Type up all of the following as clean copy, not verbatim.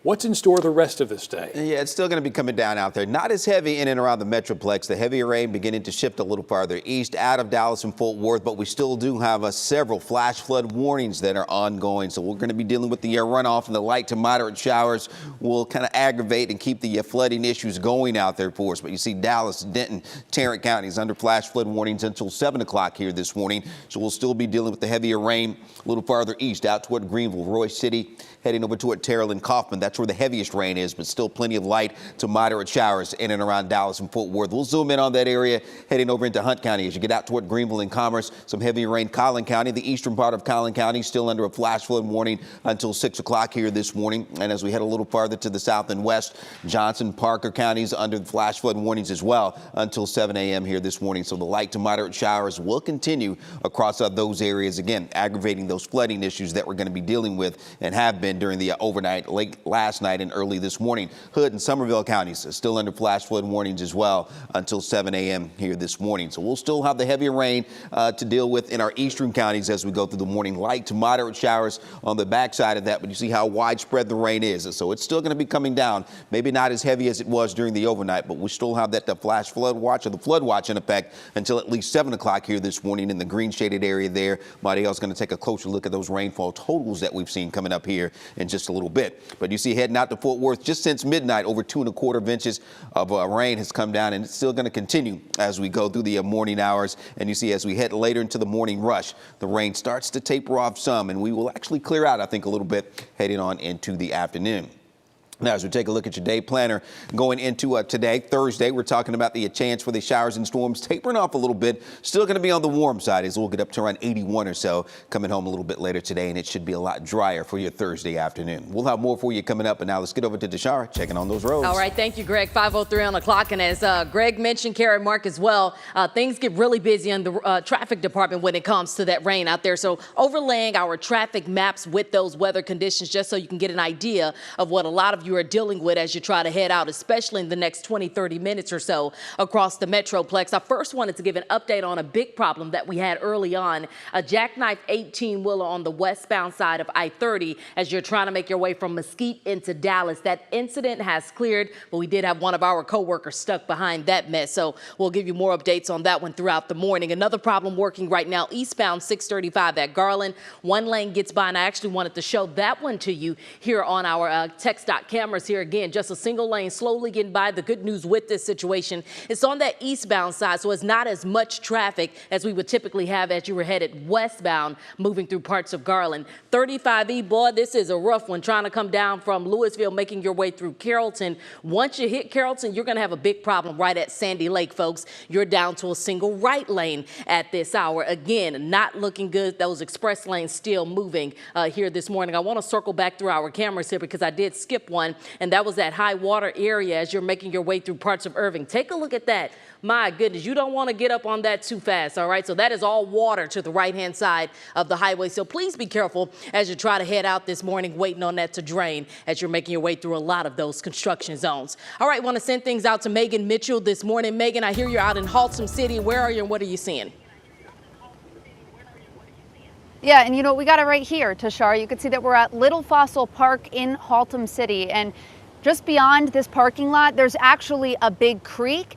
What's in store the rest of this day? Yeah, it's still going to be coming down out there. Not as heavy in and around the Metroplex. The heavier rain beginning to shift a little farther east out of Dallas and Fort Worth, but we still do have several flash flood warnings that are ongoing. So we're going to be dealing with the runoff, and the light to moderate showers will kind of aggravate and keep the flooding issues going out there for us. But you see Dallas, Denton, Tarrant counties under flash flood warnings until 7 o'clock here this morning. So we'll still be dealing with the heavier rain a little farther east out toward Greenville, Roy City, heading over toward Terrell and Kaufman. That's where the heaviest rain is, but still plenty of light to moderate showers in and around Dallas and Fort Worth. We'll zoom in on that area heading over into Hunt County as you get out toward Greenville and Commerce. Some heavy rain, Collin County, the eastern part of Collin County, still under a flash flood warning until 6 o'clock here this morning. And as we head a little farther to the south and west, Johnson, Parker counties under the flash flood warnings as well until 7 a.m. here this morning. So the light to moderate showers will continue across those areas, again, aggravating those flooding issues that we're going to be dealing with and have been during the overnight, late last night and early this morning. Hood and Somerville counties are still under flash flood warnings as well until 7 a.m. here this morning. So we'll still have the heavier rain to deal with in our eastern counties as we go through the morning. Light to moderate showers on the backside of that, but you see how widespread the rain is. So it's still going to be coming down. Maybe not as heavy as it was during the overnight, but we still have that flash flood watch, or the flood watch, in effect until at least 7 o'clock here this morning in the green shaded area there. Mariel's going to take a closer look at those rainfall totals that we've seen coming up here in just a little bit. But you see heading out to Fort Worth just since midnight, over 2¼ inches of rain has come down, and it's still going to continue as we go through the morning hours. And you see as we head later into the morning rush, the rain starts to taper off some, and we will actually clear out, I think, a little bit heading on into the afternoon. Now, as we take a look at your day planner going into today, Thursday, we're talking about the chance for the showers and storms tapering off a little bit. Still going to be on the warm side as we'll get up to around 81 or so coming home a little bit later today, and it should be a lot drier for your Thursday afternoon. We'll have more for you coming up, and now let's get over to Deshara checking on those roads. All right, thank you, Greg. 5:03 on the clock, and as Greg mentioned, Karen, Mark as well, things get really busy in the traffic department when it comes to that rain out there. So overlaying our traffic maps with those weather conditions just so you can get an idea of what a lot of you are dealing with as you try to head out, especially in the next 20-30 minutes or so across the Metroplex. I first wanted to give an update on a big problem that we had early on, a jackknife 18-wheeler on the westbound side of I-30 as you're trying to make your way from Mesquite into Dallas. That incident has cleared, but we did have one of our co-workers stuck behind that mess. So we'll give you more updates on that one throughout the morning. Another problem working right now, eastbound 635 at Garland. One lane gets by, and I actually wanted to show that one to you here on our TechStop cameras here. Again, just a single lane slowly getting by. The good news with this situation, it's on that eastbound side, so it's not as much traffic as we would typically have as you were headed westbound moving through parts of Garland. 35E, boy, this is a rough one trying to come down from Louisville, making your way through Carrollton. Once you hit Carrollton, you're going to have a big problem right at Sandy Lake, folks. You're down to a single right lane at this hour. Again, not looking good. Those express lanes still moving here this morning. I want to circle back through our cameras here because I did skip one, and that was that high water area as you're making your way through parts of Irving. Take a look at that. My goodness, you don't want to get up on that too fast, all right? So that is all water to the right-hand side of the highway. So please be careful as you try to head out this morning, waiting on that to drain as you're making your way through a lot of those construction zones. All right, want to send things out to Megan Mitchell this morning. Megan, I hear you're out in Haltom City. Where are you and what are you seeing? Yeah, and you know, we got it right here, Tashar. You can see that we're at Little Fossil Park in Haltom City, and just beyond this parking lot, there's actually a big creek.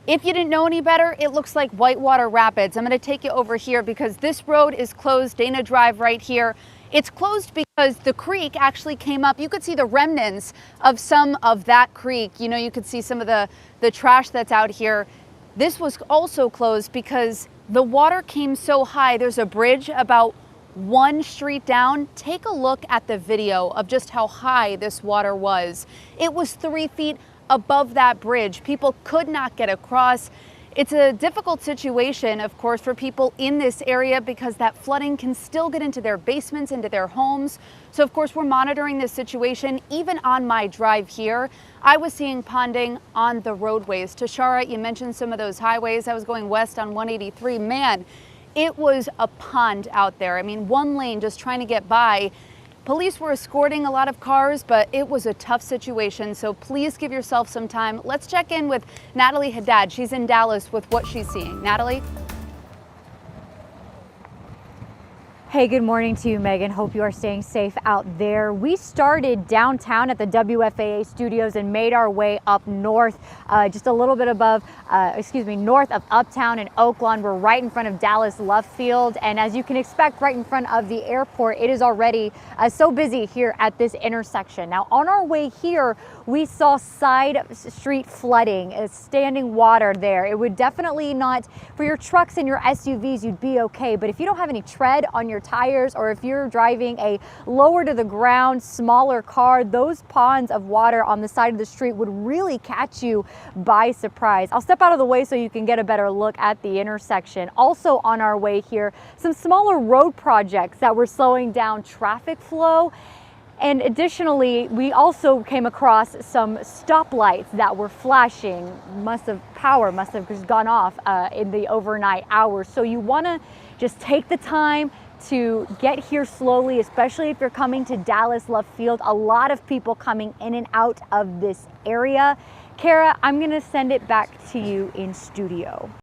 If you didn't know any better, it looks like Whitewater Rapids. I'm going to take you over here because this road is closed, Dana Drive right here. It's closed because the creek actually came up. You could see the remnants of some of that creek. You know, you could see some of the trash that's out here. This was also closed because the water came so high. There's a bridge about one street down. Take a look at the video of just how high this water was. It was 3 feet above that bridge. People could not get across. It's a difficult situation, of course, for people in this area because that flooding can still get into their basements, into their homes. So, of course, we're monitoring this situation. Even on my drive here, I was seeing ponding on the roadways. Tashara, you mentioned some of those highways. I was going west on 183. Man, it was a pond out there. I mean, one lane just trying to get by. Police were escorting a lot of cars, but it was a tough situation, so please give yourself some time. Let's check in with Natalie Haddad. She's in Dallas with what she's seeing. Natalie? Hey, good morning to you, Megan. Hope you are staying safe out there. We started downtown at the WFAA studios and made our way up north, just a little bit above, north of Uptown and Oaklawn. We're right in front of Dallas Love Field. And as you can expect, right in front of the airport, it is already so busy here at this intersection. Now, on our way here, we saw side street flooding, standing water there. It would definitely not, for your trucks and your SUVs, you'd be okay. But if you don't have any tread on your tires, or if you're driving a lower to the ground, smaller car, those ponds of water on the side of the street would really catch you by surprise. I'll step out of the way so you can get a better look at the intersection. Also on our way here, some smaller road projects that were slowing down traffic flow. And additionally, we also came across some stoplights that were flashing. Power must have just gone off in the overnight hours. So you want to just take the time to get here slowly, especially if you're coming to Dallas Love Field. A lot of people coming in and out of this area. Kara, I'm going to send it back to you in studio.